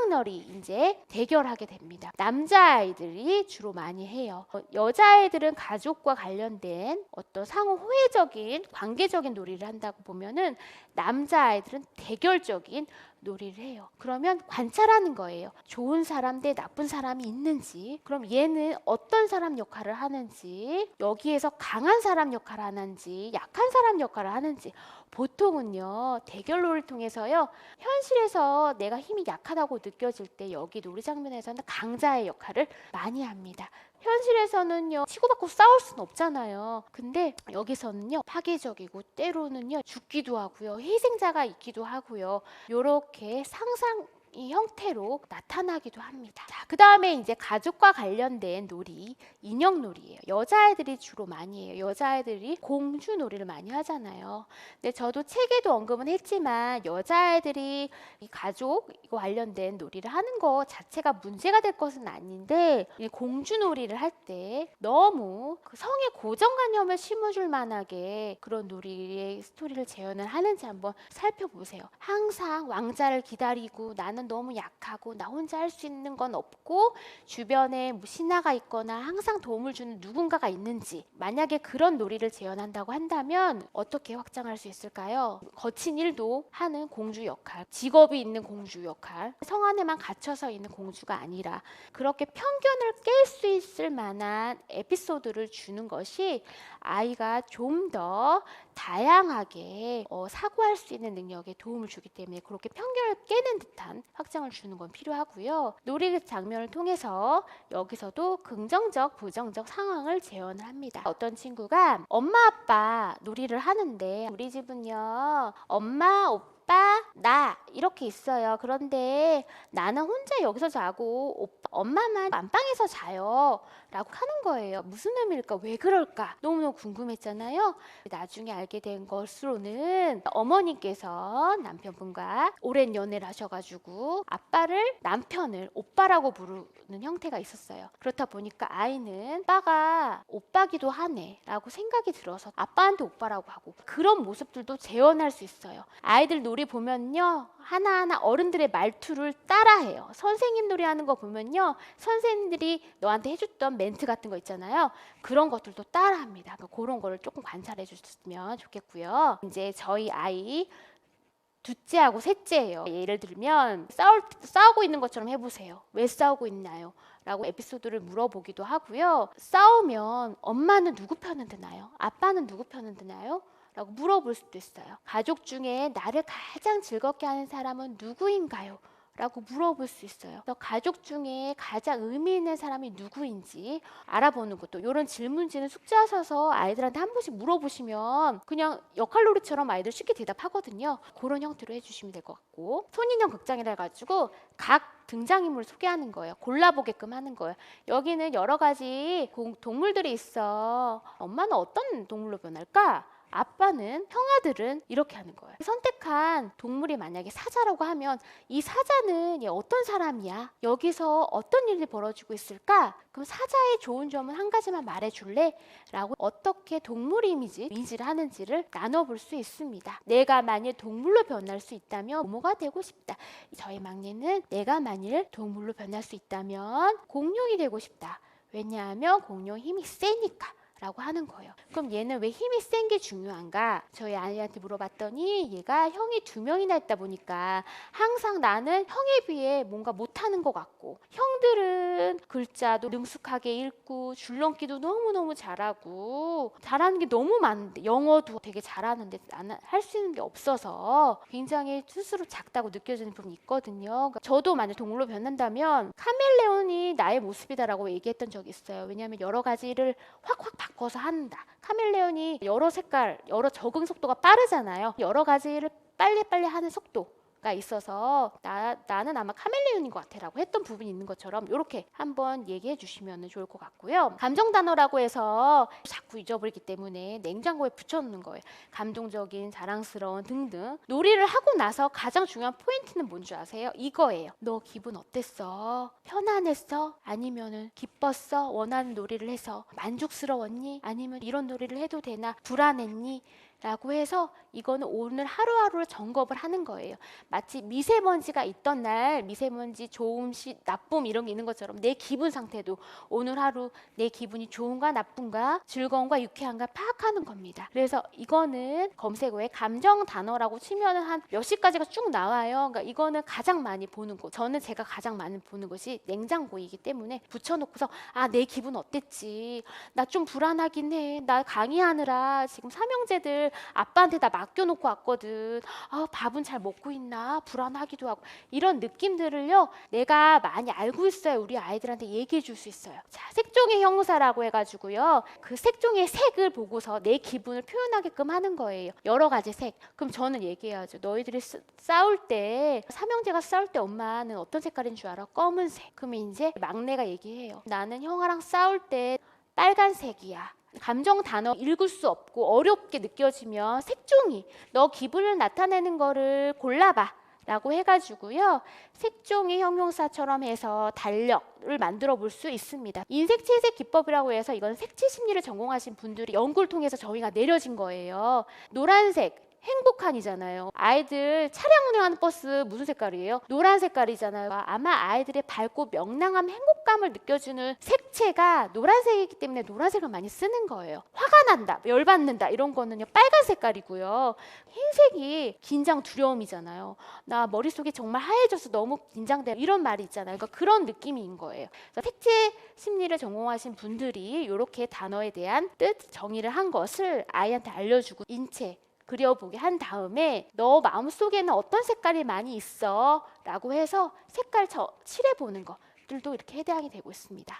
인형놀이 이제 대결하게 됩니다. 남자아이들이 주로 많이 해요. 여자아이들은 가족과 관련된 어떤 상호 호혜적인 관계적인 놀이를 한다고 보면은 남자아이들은 대결적인 놀이를 해요. 그러면 관찰하는 거예요. 좋은 사람 대 나쁜 사람이 있는지, 그럼 얘는 어떤 사람 역할을 하는지, 여기에서 강한 사람 역할을 하는지 약한 사람 역할을 하는지. 보통은요 대결 놀이를 통해서요 현실에서 내가 힘이 약하다고 느껴질 때 여기 놀이 장면에서는 강자의 역할을 많이 합니다. 현실에서는요 치고받고 싸울 수는 없잖아요. 근데 여기서는요 파괴적이고 때로는요 죽기도 하고요 희생자가 있기도 하고요 요렇게 상상 이 형태로 나타나기도 합니다. 자, 그 다음에 이제 가족과 관련된 놀이, 인형놀이예요. 여자아이들이 주로 많이 해요. 여자아이들이 공주놀이를 많이 하잖아요. 근데 저도 책에도 언급은 했지만 여자아이들이 이 가족 관련된 놀이를 하는 거 자체가 문제가 될 것은 아닌데 이 공주놀이를 할 때 너무 그 성의 고정관념을 심어줄 만하게 그런 놀이의 스토리를 재현을 하는지 한번 살펴보세요. 항상 왕자를 기다리고 나는 너무 약하고 나 혼자 할 수 있는 건 없고 주변에 뭐 신하가 있거나 항상 도움을 주는 누군가가 있는지, 만약에 그런 놀이를 재현한다고 한다면 어떻게 확장할 수 있을까요? 거친 일도 하는 공주 역할, 직업이 있는 공주 역할, 성 안에만 갇혀서 있는 공주가 아니라 그렇게 편견을 깰 수 있을 만한 에피소드를 주는 것이 아이가 좀 더 다양하게 사고할 수 있는 능력에 도움을 주기 때문에 그렇게 편견을 깨는 듯한 확장을 주는 건 필요하고요. 놀이 장면을 통해서 여기서도 긍정적, 부정적 상황을 재현을 합니다. 어떤 친구가 엄마 아빠 놀이를 하는데 우리 집은요 엄마 오빠 나 이렇게 있어요. 그런데 나는 혼자 여기서 자고 엄마만 안방에서 자요 라고 하는 거예요. 무슨 의미일까? 왜 그럴까? 너무너무 궁금했잖아요. 나중에 알게 된 것으로는 어머니께서 남편분과 오랜 연애를 하셔가지고 아빠를 남편을 오빠라고 부르는 형태가 있었어요. 그렇다 보니까 아이는 오빠가 오빠기도 하네 라고 생각이 들어서 아빠한테 오빠라고 하고, 그런 모습들도 재현할 수 있어요. 아이들 놀이 보면요 하나하나 어른들의 말투를 따라해요. 선생님 놀이 하는 거 보면요 선생님들이 너한테 해줬던 멘트 같은 거 있잖아요. 그런 것들도 따라합니다. 그러니까 그런 거를 조금 관찰해 주셨으면 좋겠고요. 이제 저희 아이 둘째하고 셋째예요. 예를 들면 싸우고 있는 것처럼 해보세요. 왜 싸우고 있나요? 라고 에피소드를 물어보기도 하고요. 싸우면 엄마는 누구 편은 드나요? 아빠는 누구 편은 드나요? 라고 물어볼 수도 있어요. 가족 중에 나를 가장 즐겁게 하는 사람은 누구인가요? 라고 물어볼 수 있어요. 그래서 가족 중에 가장 의미 있는 사람이 누구인지 알아보는 것도, 이런 질문지는 숙제하셔서 아이들한테 한 번씩 물어보시면 그냥 역할놀이처럼 아이들 쉽게 대답하거든요. 그런 형태로 해주시면 될 것 같고, 손인형 극장이라 해가지고 각 등장인물을 소개하는 거예요. 골라보게끔 하는 거예요. 여기는 여러 가지 동물들이 있어. 엄마는 어떤 동물로 변할까? 아빠는, 형아들은 이렇게 하는 거예요. 선택한 동물이 만약에 사자라고 하면 이 사자는 얘 어떤 사람이야? 여기서 어떤 일이 벌어지고 있을까? 그럼 사자의 좋은 점은 한 가지만 말해줄래? 라고 어떻게 동물 이미지를 하는지를 나눠볼 수 있습니다. 내가 만일 동물로 변할 수 있다면 뭐가 되고 싶다. 저희 막내는 내가 만일 동물로 변할 수 있다면 공룡이 되고 싶다. 왜냐하면 공룡 힘이 세니까 라고 하는 거예요. 그럼 얘는 왜 힘이 센 게 중요한가? 저희 아이한테 물어봤더니 얘가 형이 2명이나 있다 보니까 항상 나는 형에 비해 뭔가 못하는 것 같고, 형들은 글자도 능숙하게 읽고 줄넘기도 너무너무 잘하고 잘하는 게 너무 많은데, 영어도 되게 잘하는데 나는 할 수 있는 게 없어서 굉장히 스스로 작다고 느껴지는 부분이 있거든요. 그러니까 저도 만약 동물로 변한다면 카멜레온이 나의 모습이다라고 얘기했던 적이 있어요. 왜냐하면 여러 가지를 확확 바꿔서 한다. 카멜레온이 여러 색깔, 여러 적응 속도가 빠르잖아요. 여러 가지를 빨리빨리 하는 속도가 있어서 나는 아마 카멜레온인 것 같아 라고 했던 부분이 있는 것처럼 이렇게 한번 얘기해 주시면 좋을 것 같고요. 감정 단어라고 해서 자꾸 잊어버리기 때문에 냉장고에 붙여놓는 거예요. 감동적인, 자랑스러운 등등. 놀이를 하고 나서 가장 중요한 포인트는 뭔지 아세요? 이거예요. 너 기분 어땠어? 편안했어? 아니면은 기뻤어? 원하는 놀이를 해서 만족스러웠니? 아니면 이런 놀이를 해도 되나? 불안했니? 라고 해서 이거는 오늘 하루하루를 점검을 하는 거예요. 마치 미세먼지가 있던 날 미세먼지 좋음, 나쁨 이런 게 있는 것처럼 내 기분 상태도 오늘 하루 내 기분이 좋은가 나쁜가 즐거운가 유쾌한가 파악하는 겁니다. 그래서 이거는 검색어에 감정 단어라고 치면은 한 몇십 가지가 쭉 나와요. 그러니까 이거는 가장 많이 보는 곳. 저는 제가 가장 많이 보는 곳이 냉장고이기 때문에 붙여놓고서 아, 내 기분 어땠지? 나 좀 불안하긴 해. 나 강의하느라 지금 삼형제들 아빠한테 다 맡겨놓고 왔거든. 아, 밥은 잘 먹고 있나? 불안하기도 하고. 이런 느낌들을요, 내가 많이 알고 있어야 우리 아이들한테 얘기해 줄 수 있어요. 자, 색종이 형사라고 해가지고요, 그 색종이의 색을 보고서 내 기분을 표현하게끔 하는 거예요. 여러 가지 색. 그럼 저는 얘기해야죠. 너희들이 싸울 때, 삼형제가 싸울 때 엄마는 어떤 색깔인 줄 알아? 검은색. 그러면 이제 막내가 얘기해요. 나는 형아랑 싸울 때 빨간색이야. 감정 단어 읽을 수 없고 어렵게 느껴지면 색종이, 너 기분을 나타내는 거를 골라봐 라고 해가지고요, 색종이 형용사처럼 해서 달력을 만들어 볼 수 있습니다. 인색채색 기법이라고 해서 이건 색채 심리를 전공하신 분들이 연구를 통해서 저희가 내려진 거예요. 노란색 행복한이잖아요. 아이들 차량 운행하는 버스 무슨 색깔이에요? 노란 색깔이잖아요. 아마 아이들의 밝고 명랑한 행복감을 느껴주는 색채가 노란색이기 때문에 노란색을 많이 쓰는 거예요. 화가 난다, 열받는다 이런 거는요 빨간 색깔이고요. 흰색이 긴장, 두려움이잖아요. 나 머릿속이 정말 하얘져서 너무 긴장돼 이런 말이 있잖아요. 그러니까 그런 느낌인 거예요. 그래서 색채 심리를 전공하신 분들이 이렇게 단어에 대한 뜻 정의를 한 것을 아이한테 알려주고 인체 그려보게 한 다음에 너 마음속에는 어떤 색깔이 많이 있어? 라고 해서 색깔 칠해보는 것들도 이렇게 해당이 되고 있습니다.